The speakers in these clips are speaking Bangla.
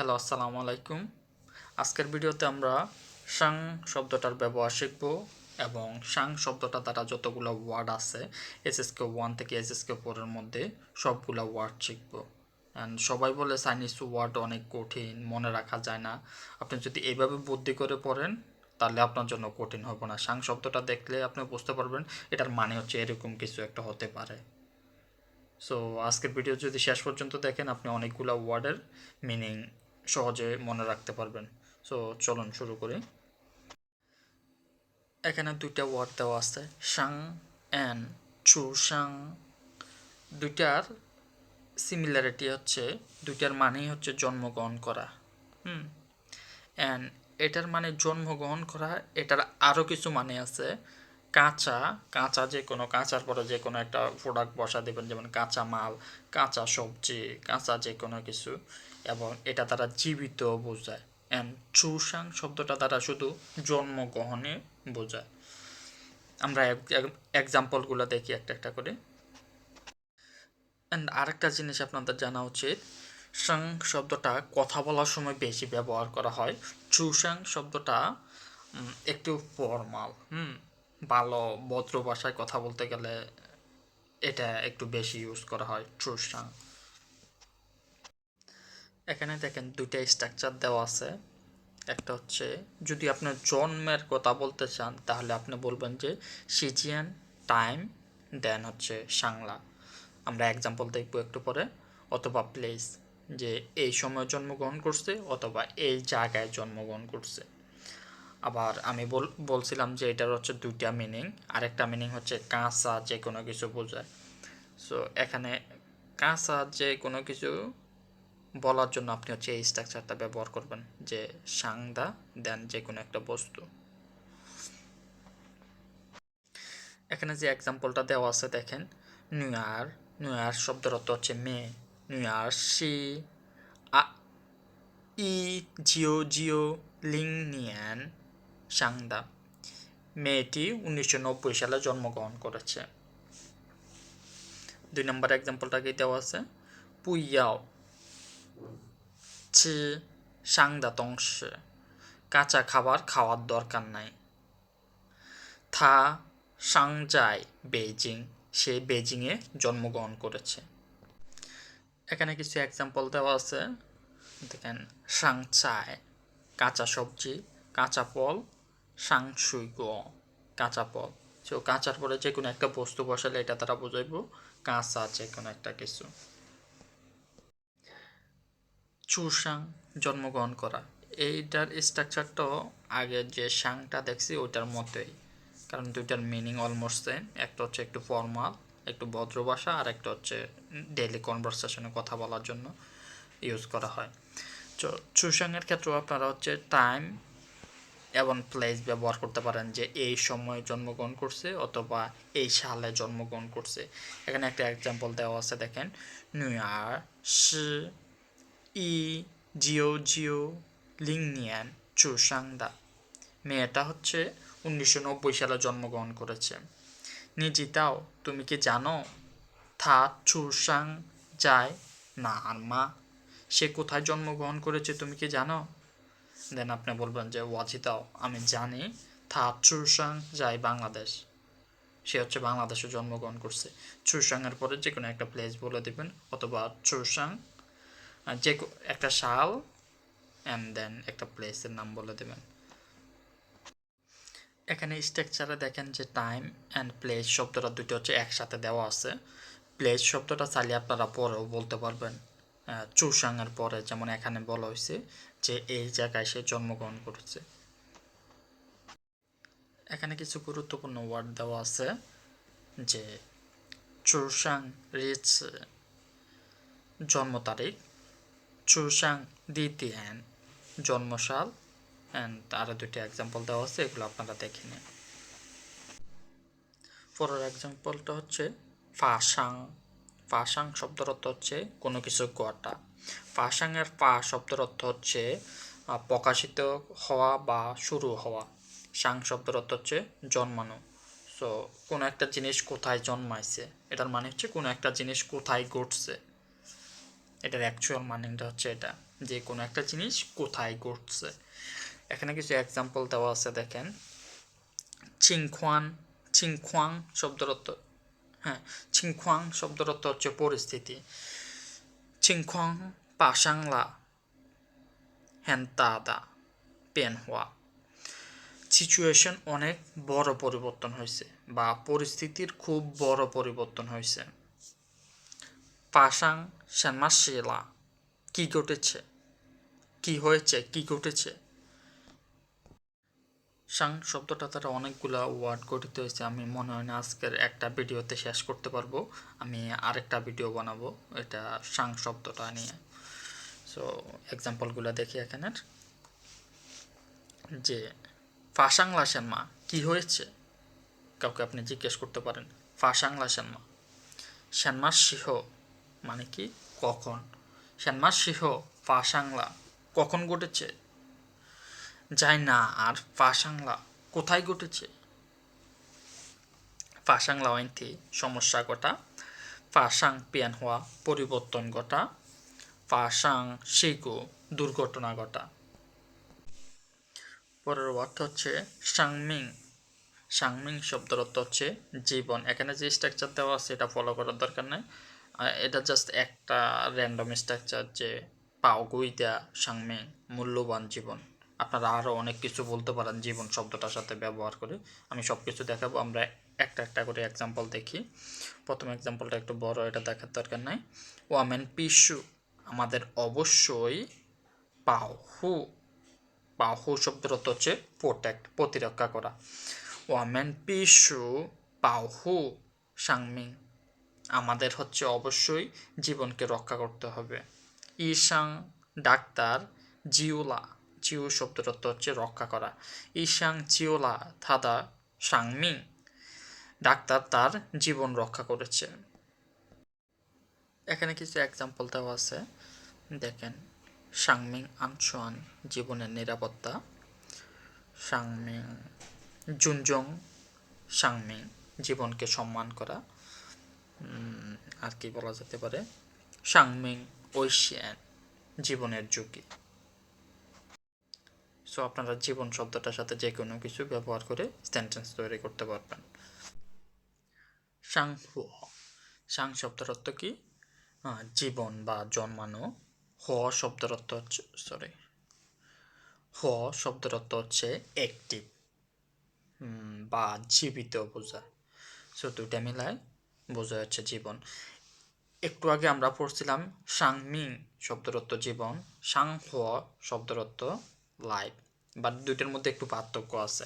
হ্যালো, আসসালামু আলাইকুম। আজকের ভিডিওতে আমরা সাং শব্দটার ব্যবহার শিখব এবং সাং শব্দটা দ্বারা যতগুলো ওয়ার্ড আছে এসএসকে 1 থেকে এসএসকে 4 এর মধ্যে সবগুলো ওয়ার্ড শিখব। অ্যান্ড সবাই বলে চাইনিজ ওয়ার্ড অনেক কঠিন, মনে রাখা যায় না। আপনি যদি এইভাবে বুদ্ধি করে পড়েন তাহলে আপনার জন্য কঠিন হবে না। সাং শব্দটা দেখলে আপনি বুঝতে পারবেন এটার মানে হচ্ছে এরকম কিছু একটা হতে পারে। সো আজকের ভিডিও যদি শেষ পর্যন্ত দেখেন আপনি অনেকগুলো ওয়ার্ডের মিনিং সহজে মনে রাখতে পারবেন। সো চলুন শুরু করি। এখানে দুইটা ওয়ার্ড দেওয়া আছে, সাং অ্যান্ড চু সাং। দুইটার সিমিলারিটি হচ্ছে দুইটার মানেই হচ্ছে জন্মগ্রহণ করা। অ্যান্ড এটার মানে জন্মগ্রহণ করা, এটার আরও কিছু মানে আছে। কাঁচা, কাঁচা যে কোনো কাঁচার পরে যে কোনো একটা প্রোডাক্ট বসা দেবেন, যেমন কাঁচা মাল, কাঁচা সবজি, কাঁচা যে কোনো কিছু, এবং এটা তারা জীবিত বোঝায়। অ্যান্ড চুসাং শব্দটা দ্বারা শুধু জন্মগ্রহণে বোঝায়। আমরা এক্সাম্পলগুলো দেখি একটা একটা করে। অ্যান্ড আরেকটা জিনিস আপনাদের জানা উচিত, সাং শব্দটা কথা বলার সময় বেশি ব্যবহার করা হয়। চুসাং শব্দটা একটু ফর্মাল, ভালো ভদ্র ভাষায় কথা বলতে গেলে এটা একটু বেশি ইউজ করা হয়, চুসাং। এখানে দেখেন দুইটা স্ট্রাকচার দেওয়া আছে। একটা হচ্ছে যদি আপনি জন্মের কথা বলতে চান তাহলে আপনি বলবেন যে সিজিয়ান টাইম, দেন হচ্ছে সাংলা। আমরা এক্সাম্পল দেখব একটু পরে। অথবা প্লেস, যে এই সময় জন্মগ্রহণ করছে অথবা এই জায়গায় জন্মগ্রহণ করছে। আবার আমি বলছিলাম যে এটার হচ্ছে দুইটা মিনিং। আরেকটা মিনিং হচ্ছে কাঁচা যে কোনো কিছু বোঝায়। সো এখানে কাঁচা যে কোনো কিছু বলার জন্য আপনি হচ্ছে এই স্ট্রাকচারটা ব্যবহার করবেন, যে সাংদা দেন যে কোনো একটা বস্তু। এখানে যে এক্সাম্পলটা দেওয়া আছে দেখেন, নিউয়ার, নিউয়ার শব্দের অর্থ হচ্ছে মেয়ে। নিউয়ার সি আ ই জিও জিও লিং নিয়ান সাংদা। মেয়েটি 1990 সালে জন্মগ্রহণ করেছে। 2 নম্বর এক্সাম্পলটাকে দেওয়া আছে, পুইয়াও চি সাংদা তংশে, কাঁচা খাবার খাওয়ার দরকার নাই। থা সাংজাই বেইজিং, সে বেইজিংয়ে জন্মগ্রহণ করেছে। এখানে কিছু এক্সাম্পল দেওয়া আছে দেখেন, সাংচায় কাঁচা সবজি, কাঁচা ফল, সাংসুইগ কাঁচা ফল। সো কাঁচার পরে যে কোনো একটা বস্তু বসালে এটা তারা বোঝাইব কাঁচা যে কোনো একটা কিছু। চুসাং জন্মগ্রহণ করা, এইটার স্ট্রাকচারটাও আগের যে সাংটা দেখছি ওইটার মতোই, কারণ দুইটার মিনিং অলমোস্ট সেম। একটা হচ্ছে একটু ফর্মাল, একটু ভদ্র ভাষা, আর একটা হচ্ছে ডেইলি কনভারসেশনে কথা বলার জন্য ইউজ করা হয়। তো চুসাংয়ের ক্ষেত্রেও আপনারা হচ্ছে টাইম এবং প্লেস ব্যবহার করতে পারেন, যে এই সময় জন্মগ্রহণ করছে অথবা এই সালে জন্মগ্রহণ করছে। এখানে একটা এক্সাম্পল দেওয়া আছে দেখেন, নিউয়ার শি ই জিও জিও লিং নিয়ান চুসাংদা, মেয়েটা হচ্ছে 1990 সালে জন্মগ্রহণ করেছে। নিজিতাও, তুমি কি জানো, থা চুসাং যায় না আর মা, সে কোথায় জন্মগ্রহণ করেছে তুমি কি জানো? দেন আপনি বলবেন যে ওয়াজিতাও, আমি জানি, থা চুসাং যায় বাংলাদেশ, সে হচ্ছে বাংলাদেশে জন্মগ্রহণ করছে। চুসাংয়ের পরে যে কোনো একটা প্লেস বলে দেবেন, অথবা চুসাং যে একটা সাল অ্যান্ড দেন একটা প্লেসের নাম বলে দেবেন। এখানে স্ট্রাকচারে দেখেন যে টাইম অ্যান্ড প্লেস শব্দটা দুটো হচ্ছে একসাথে দেওয়া আছে। প্লেস শব্দটা চাইলে আপনারা পরেও বলতে পারবেন চুসাংয়ের পরে, যেমন এখানে বলা হয়েছে যে এই জায়গায় সে জন্মগ্রহণ করেছে। এখানে কিছু গুরুত্বপূর্ণ ওয়ার্ড দেওয়া আছে, যে চুসাং রিচ জন্ম তারিখ, চুসাং দ্বিতীয়ান জন্মসাল, অ্যান্ড আরও দুটি এক্সাম্পল দেওয়া আছে, এগুলো আপনারা দেখে নিন। পরের এক্সাম্পলটা হচ্ছে ফাসাং। ফাসাং শব্দের অর্থ হচ্ছে কোনো কিছু গড়া। ফাসাংয়ের ফা শব্দের অর্থ হচ্ছে প্রকাশিত হওয়া বা শুরু হওয়া। সাং শব্দের অর্থ হচ্ছে জন্মানো। সো কোনো একটা জিনিস কোথায় জন্মাইছে, এটার মানে হচ্ছে কোনো একটা জিনিস কোথায় ঘটছে। এটার অ্যাকচুয়াল মানেটা হচ্ছে এটা, যে কোনো একটা জিনিস কোথায় ঘটছে। এখানে কিছু এক্সাম্পল দেওয়া আছে, দেখেন। চিংখোয়ান, চিংখোয়াং শব্দের অর্থ, হ্যাঁ, চিংখোয়াং শব্দের অর্থ হচ্ছে পরিস্থিতি। চিংখোয়াং পাশাংলা হ্যান্তাদা পেনহোয়া, সিচুয়েশন অনেক বড় পরিবর্তন হয়েছে বা পরিস্থিতির খুব বড় পরিবর্তন হয়েছে। পাশাং শ্যানমাশিলা, কি ঘটেছে, কি হয়েছে, কি ঘটেছে। সাং শব্দটা তারা অনেকগুলা ওয়ার্ড গঠিত হয়েছে, আমি মনে হয় না আজকের একটা ভিডিওতে শেষ করতে পারবো, আমি আরেকটা ভিডিও বানাবো এটা সাং শব্দটা নিয়ে। সো এক্সাম্পলগুলো দেখি এখানের, যে ফাসাংলা সেনমা, কি হয়েছে, কাউকে আপনি জিজ্ঞেস করতে পারেন ফাসাংলা সেনমা। সেনমা সিহ মানে কি, কখন। সেনমা সিহ ফাসাংলা, কখন ঘটেছে। যায় না আর ফাসাংলা, কোথায় ঘটেছে। ফাসাংলা ওয়াইনথি, সমস্যা ঘটা। ফাসাং পিয়ান হওয়া, পরিবর্তন ঘটা। ফাসাং শিগু, দুর্ঘটনা ঘটা। পরের ওয়ার্ড হচ্ছে সাংমিং। সাংমিং শব্দের অর্থ হচ্ছে জীবন। এখানে যে স্ট্রাকচার দেওয়া আছে এটা ফলো করার দরকার নেই, এটা জাস্ট একটা র্যান্ডম স্ট্রাকচার, যে পাওগুইদা সাংমিং, মূল্যবান জীবন। আপনারা আরও অনেক কিছু বলতে পারেন জীবন শব্দটার সাথে ব্যবহার করে, আমি সব কিছু দেখাবো। আমরা একটা একটা করে এক্সাম্পল দেখি। প্রথম এক্সাম্পলটা একটু বড়, এটা দেখার দরকার নাই। ওয়ামেন পিসু, আমাদের অবশ্যই। পাহু, পাহু শব্দের অর্থ হচ্ছে প্রোটেক্ট, প্রতিরক্ষা করা। ওয়ামেন পিসু পাহু সাংমিং, আমাদের হচ্ছে অবশ্যই জীবনকে রক্ষা করতে হবে। ইসাং ডাক্তার, জিওলা, জিও শব্দের অর্থ হচ্ছে রক্ষা করা। ইসাং জিওলা থাদা সাংমিং, ডাক্তার তার জীবন রক্ষা করেছে। এখানে কিছু এক্সাম্পল দেওয়া আছে, দেখেন। সাংমিং আনসোয়ান, জীবনের নিরাপত্তা। সাংমিং জুনজং সাংমিং, জীবনকে সম্মান করা। আর কি বলা যেতে পারে, সাংমিং ঐশিয়ান, জীবনের ঝুঁকি। সো আপনারা জীবন শব্দটার সাথে যে কোনো কিছু ব্যবহার করে সেন্টেন্স তৈরি করতে পারবেন। সাংহু, সাং শব্দের অর্থ কি, জীবন বা জন্মানো। হ শব্দের অর্থ হচ্ছে, সরি, হ শব্দের অর্থ হচ্ছে অ্যাক্টিভ বা জীবিত বোঝায়। সো দুইটা মিলায় বোঝা যাচ্ছে জীবন। একটু আগে আমরা পড়ছিলাম সাংমিং শব্দের অর্থ জীবন, সাংহুয়া শব্দের অর্থ লাইফ, বাট দুইটার মধ্যে একটু পার্থক্য আছে।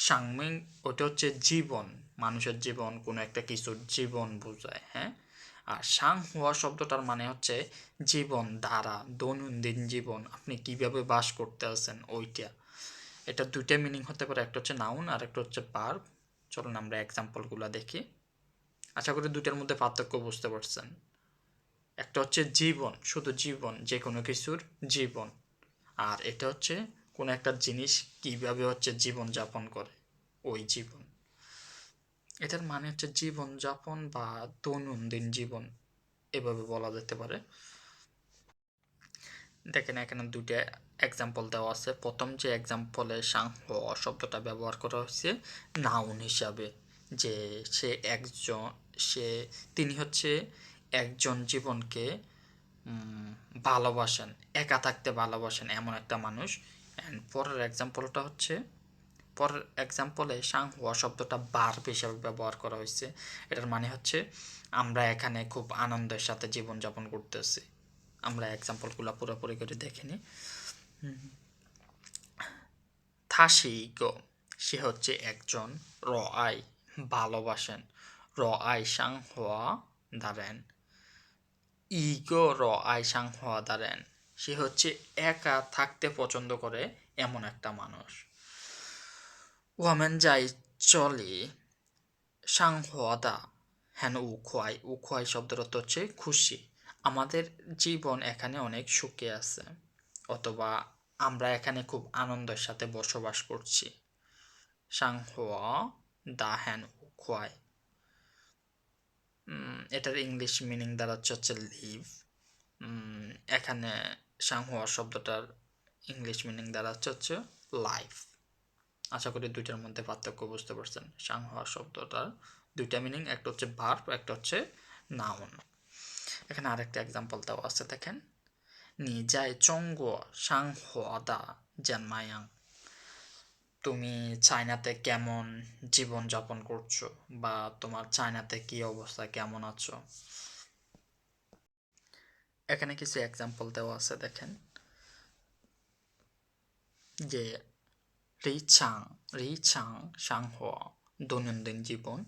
সাংমিং ওটা হচ্ছে জীবন, মানুষের জীবন, কোনো একটা কিছুর জীবন বোঝায়, হ্যাঁ। আর সাংহুয়া শব্দটার মানে হচ্ছে জীবন ধারা, দৈনন্দিন জীবন, আপনি কিভাবে বাস করতে আছেন ওইটা। এটা দুইটা মিনিং হতে পারে, একটা হচ্ছে নাউন আর একটা হচ্ছে ভার্ব। চলুন আমরা এক্সাম্পলগুলো দেখি, আশা করি দুইটার মধ্যে পার্থক্য বুঝতে পারছেন। একটা হচ্ছে জীবন, শুধু জীবন, যে কোনো কিছুর জীবন। আর এটা হচ্ছে কোনো একটা জিনিস কিভাবে হচ্ছে জীবন যাপন করে, ওই জীবন। এটার মানে হচ্ছে জীবন যাপন বা দৈনন্দিন জীবন, এভাবে বলা যেতে পারে। দেখেন এখানে দুইটা এক্সাম্পল দেওয়া আছে। প্রথম যে এক্সাম্পলে সাংহ শব্দটা ব্যবহার করা হয়েছে নাউন হিসাবে, যে সে একজন, সে, তিনি হচ্ছে একজন জীবনকে ভালোবাসেন, একা থাকতে ভালোবাসেন এমন একটা মানুষ। অ্যান্ড পরের এক্সাম্পলটা হচ্ছে, পরের এক্সাম্পলে সাংহুয়া শব্দটা ভার্ব হিসাবে ব্যবহার করা হয়েছে। এটার মানে হচ্ছে আমরা এখানে খুব আনন্দের সাথে জীবনযাপন করতেছি। আমরা এক্সাম্পলগুলো পুরোপুরি করে দেখে নিই। থাশিগো, সে হচ্ছে একজন। র আই, ভালোবাসেন। র আই সাংহুয়া দারেন, ইগো র আই সাংহুয়া দারেন, সে হচ্ছে একা থাকতে পছন্দ করে এমন একটা মানুষ। ওয়ামেন যাই চলে সাংহোয়াদা হ্যান উখোয়াই, উখোয়াই শব্দের অর্থ হচ্ছে খুশি। আমাদের জীবন এখানে অনেক সুখে আছে, অথবা আমরা এখানে খুব আনন্দের সাথে বসবাস করছি। সাংহোয়া দা হ্যান উখোয়াই, এটার ইংলিশ মিনিং দাঁড়াচ্ছে হচ্ছে লিভ। এখানে সাংহোয়া শব্দটার ইংলিশ মিনিং দ্বারা হচ্ছে লাইফ। আশা করি দুইটার মধ্যে পার্থক্য বুঝতে পারছেন। সাংহোয়া শব্দটার দুইটা মিনিং, একটা হচ্ছে ভার্ব, একটা হচ্ছে নাউন। এখানে আরেকটা এক্সাম্পল দেওয়া আছে, দেখেন। নি যাই চঙ্গো সাংহোয়া দা জানমায়াং। তুমি চায়নাতে কেমন জীবন যাপন করছো, বা তোমার চায়নাতে কি অবস্থা, কেমন আছো। এখানে কিছু এক্সাম্পল দেওয়া আছে, দেখেন। যে রিচাং সাংহোয়া দৈনন্দিন জীবন,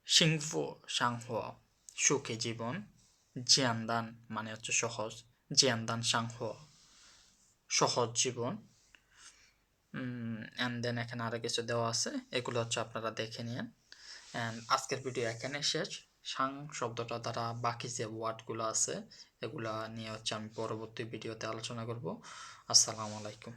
সিংফু সাংহোয়া সুখী জীবন, জিয়ানদান মানে হচ্ছে সহজ, জিয়ানদান সাংহোয়া সহজ জীবন। অ্যান্ড দেন এখানে আরও কিছু দেওয়া আছে, এগুলো হচ্ছে আপনারা দেখে নিন। অ্যান্ড আজকের ভিডিও এখানে শেষ। সাং শব্দটা দ্বারা বাকি যে ওয়ার্ডগুলো আছে এগুলা নিয়ে হচ্ছে আমি পরবর্তী ভিডিওতে আলোচনা করব। আসসালামু আলাইকুম।